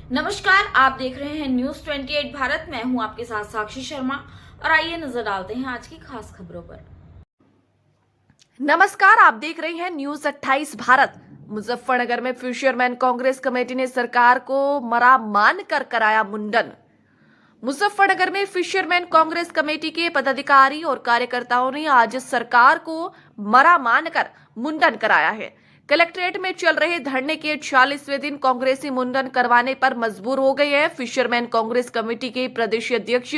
नमस्कार, आप देख रहे हैं न्यूज 28 भारत। मैं हूं आपके साथ साक्षी शर्मा और आइए नजर डालते हैं आज की खास खबरों पर। नमस्कार, आप देख रहे हैं न्यूज 28 भारत। मुजफ्फरनगर में फिशरमैन कांग्रेस कमेटी ने सरकार को मरा मान कर कराया मुंडन। मुजफ्फरनगर में फिशरमैन कांग्रेस कमेटी के पदाधिकारी और कार्यकर्ताओं ने आज सरकार को मरा मानकर मुंडन कराया है। कलेक्ट्रेट में चल रहे धरने के 40वें दिन कांग्रेसी मुंडन करवाने पर मजबूर हो गए हैं। फिशरमैन कांग्रेस कमेटी के प्रदेश अध्यक्ष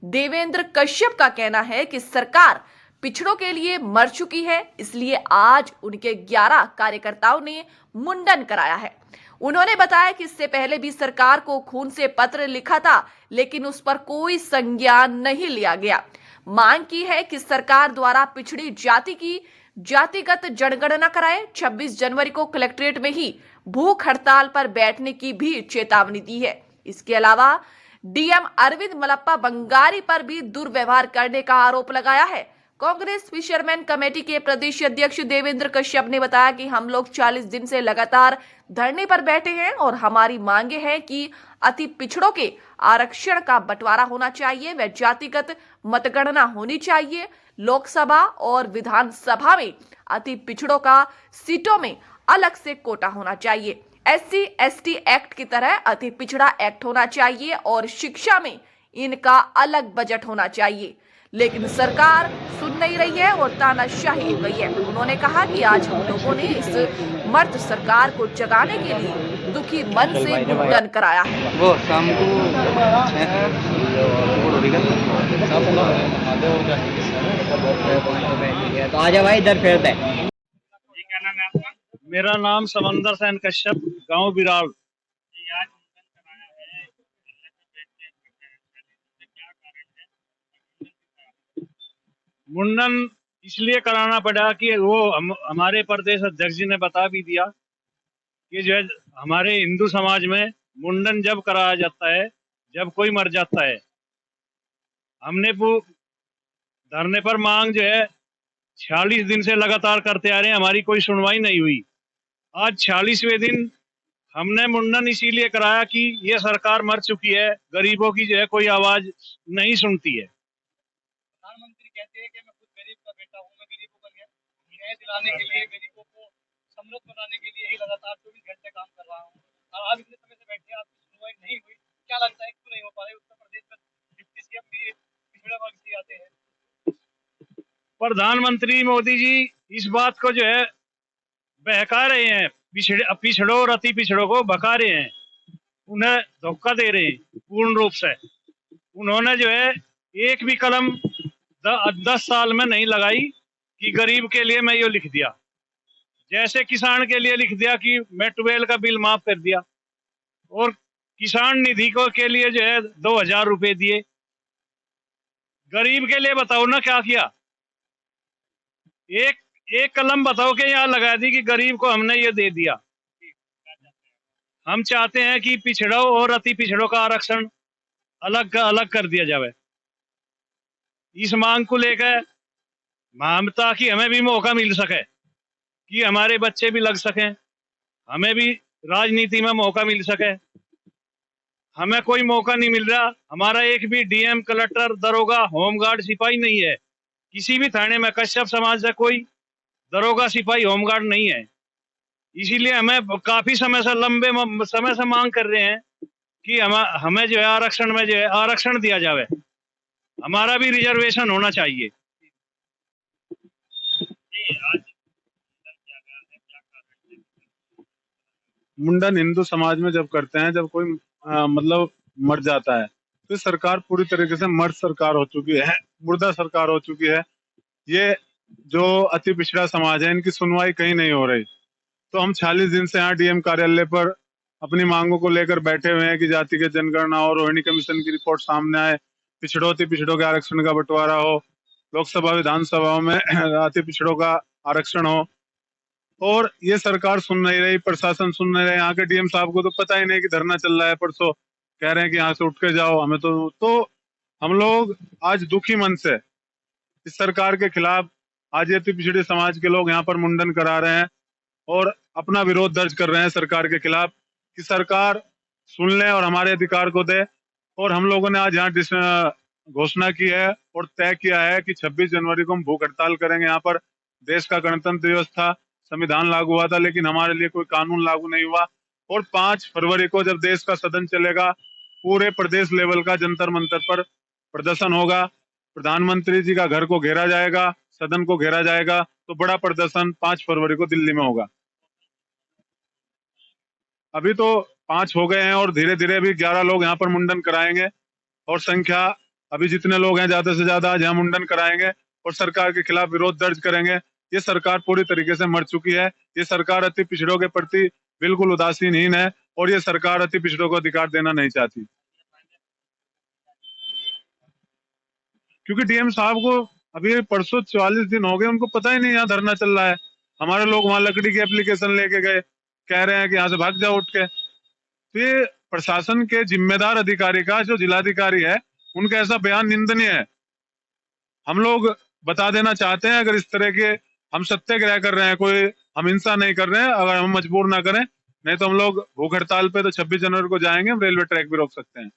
देवेंद्र कश्यप का कहना है कि सरकार पिछड़ों के लिए मर चुकी है, इसलिए आज उनके 11 कार्यकर्ताओं ने मुंडन कराया है। उन्होंने बताया कि इससे पहले भी सरकार को खून से पत्र लिखा था, लेकिन उस पर कोई संज्ञान नहीं लिया गया। मांग की है कि सरकार द्वारा पिछड़ी जाति की जातिगत जनगणना कराए। 26 जनवरी को कलेक्ट्रेट में ही भूख हड़ताल पर बैठने की भी चेतावनी दी है। इसके अलावा डीएम अरविंद मलप्पा बंगारी पर भी दुर्व्यवहार करने का आरोप लगाया है। कांग्रेस फिशरमैन कमेटी के प्रदेश अध्यक्ष देवेंद्र कश्यप ने बताया कि हम लोग 40 दिन से लगातार धरने पर बैठे हैं और हमारी मांगे हैं कि अति पिछड़ों के आरक्षण का बंटवारा होना चाहिए, व जातिगत मतगणना होनी चाहिए। लोकसभा और विधानसभा में अति पिछड़ों का सीटों में अलग से कोटा होना चाहिए। SC ST एक्ट की तरह अति पिछड़ा एक्ट होना चाहिए और शिक्षा में इनका अलग बजट होना चाहिए, लेकिन सरकार सुन नहीं रही है और तानाशाही हो गई है। उन्होंने कहा कि आज हम लोगों ने इस मर्द सरकार को जगाने के लिए दुखी मन से मुंडन कराया है। वो शाम को तो आजा भाई इधर फेरते हैं। मेरा नाम समंदर सेन कश्यप, गांव बिराल। मुंडन इसलिए कराना पड़ा कि वो हमारे प्रदेश अध्यक्ष जी ने बता भी दिया कि जो है हमारे हिंदू समाज में मुंडन जब कराया जाता है जब कोई मर जाता है। हमने वो धरने पर मांग जो है 46 दिन से लगातार करते आ रहे हैं, हमारी कोई सुनवाई नहीं हुई। आज 46वें दिन हमने मुंडन इसीलिए कराया कि ये सरकार मर चुकी है, गरीबों की जो है कोई आवाज नहीं सुनती है। प्रधानमंत्री कहते हैं कि मैं खुद गरीब का बेटा हूँ, मैं गरीबों का न्याय दिलाने के लिए, गरीबों को समृद्ध बनाने के लिए ही लगातार 24 घंटे काम कर रहा हूँ। और आप इतने समय से बैठे, आपकी सुनवाई नहीं हुई, क्या लगता है क्यों नहीं हो पा रही? उत्तर प्रदेश में डिप्टी सीएम भी पिछड़े वर्ग से आते हैं। प्रधानमंत्री मोदी जी इस बात को जो है बहका रहे हैं, पिछड़ों और अति पिछड़ों को भगा रहे हैं, उन्हें धोखा दे रहे हैं पूर्ण रूप से। उन्होंने जो है एक भी कलम 10 साल में नहीं लगाई कि गरीब के लिए मैं ये लिख दिया। जैसे किसान के लिए लिख दिया कि मैं ट्यूबवेल का बिल माफ कर दिया, और किसान निधि को के लिए जो है 2000 रुपए दिए। गरीब के लिए बताओ ना क्या किया? एक कलम बताओ कि यहाँ लगा दी कि गरीब को हमने ये दे दिया। हम चाहते हैं कि पिछड़ों और अति पिछड़ों का आरक्षण अलग कर दिया जाए। इस मांग को लेकर ताकि हमें भी मौका मिल सके कि हमारे बच्चे भी लग सकें, हमें भी राजनीति में मौका मिल सके। हमें कोई मौका नहीं मिल रहा। हमारा एक भी डीएम, कलेक्टर, दरोगा, होमगार्ड, सिपाही नहीं है। किसी भी थाने में कश्यप समाज से कोई दरोगा, सिपाही, होमगार्ड नहीं है। इसीलिए हमें काफी समय से, लंबे समय से मांग कर रहे हैं कि हमें जो है आरक्षण में जो है आरक्षण दिया जाए, हमारा भी रिजर्वेशन होना चाहिए। मुंडन हिंदू समाज में जब करते हैं, जब कोई मतलब मर जाता है, तो सरकार पूरी तरीके से मर्द सरकार हो चुकी है, मुर्दा सरकार हो चुकी है। ये जो अति पिछड़ा समाज है, इनकी सुनवाई कहीं नहीं हो रही। तो हम 40 दिन से यहाँ डीएम कार्यालय पर अपनी मांगों को लेकर बैठे हुए हैं कि जाति के जनगणना और रोहिणी कमीशन की रिपोर्ट सामने आए, पिछड़ों अति पिछड़ों के आरक्षण का बंटवारा हो, लोकसभा विधानसभाओं में अति पिछड़ों का आरक्षण हो। और ये सरकार सुन नहीं रही, प्रशासन सुन नहीं रहा। यहाँ के डीएम साहब को तो पता ही नहीं कि धरना चल रहा है। परसों कह रहे हैं कि यहाँ से उठ के जाओ, हमें तो हम लोग आज दुखी मन से इस सरकार के खिलाफ आज अति पिछड़े समाज के लोग यहाँ पर मुंडन करा रहे हैं और अपना विरोध दर्ज कर रहे हैं सरकार के खिलाफ कि सरकार सुन ले और हमारे अधिकार को दे। और हम लोगों ने आज यहाँ घोषणा की है और तय किया है कि 26 जनवरी को हम भूख हड़ताल करेंगे। यहाँ पर देश का गणतंत्र दिवस था, संविधान लागू हुआ था, लेकिन हमारे लिए कोई कानून लागू नहीं हुआ। और 5 फरवरी को जब देश का सदन चलेगा, पूरे प्रदेश लेवल का जंतर मंतर पर प्रदर्शन होगा, प्रधानमंत्री जी का घर को घेरा जाएगा, सदन को घेरा जाएगा। तो बड़ा प्रदर्शन 5 फरवरी को दिल्ली में होगा। अभी तो 5 हो गए हैं और धीरे धीरे अभी 11 लोग यहाँ पर मुंडन कराएंगे और संख्या अभी जितने लोग हैं ज्यादा से ज्यादा आज यहाँ मुंडन कराएंगे और सरकार के खिलाफ विरोध दर्ज करेंगे। ये सरकार पूरी तरीके से मर चुकी है। ये सरकार अति पिछड़ों के प्रति बिल्कुल उदासीनहीन है और ये सरकार अति पिछड़ों को अधिकार देना नहीं चाहती। क्योंकि डीएम साहब को अभी परसों 44 दिन हो गए, उनको पता ही नहीं यहाँ धरना चल रहा है। हमारे लोग वहां लकड़ी की एप्लीकेशन लेके गए, कह रहे हैं कि यहाँ से भाग जाओ उठ के। तो ये प्रशासन के जिम्मेदार अधिकारी का, जो जिलाधिकारी है, उनका ऐसा बयान निंदनीय है। हम लोग बता देना चाहते हैं, अगर इस तरह के हम सत्याग्रह कर रहे हैं, कोई हम हिंसा नहीं कर रहे हैं, अगर हम मजबूर ना करें, नहीं तो हम लोग भूख हड़ताल पे तो 26 जनवरी को जाएंगे, हम रेलवे ट्रैक भी रोक सकते हैं।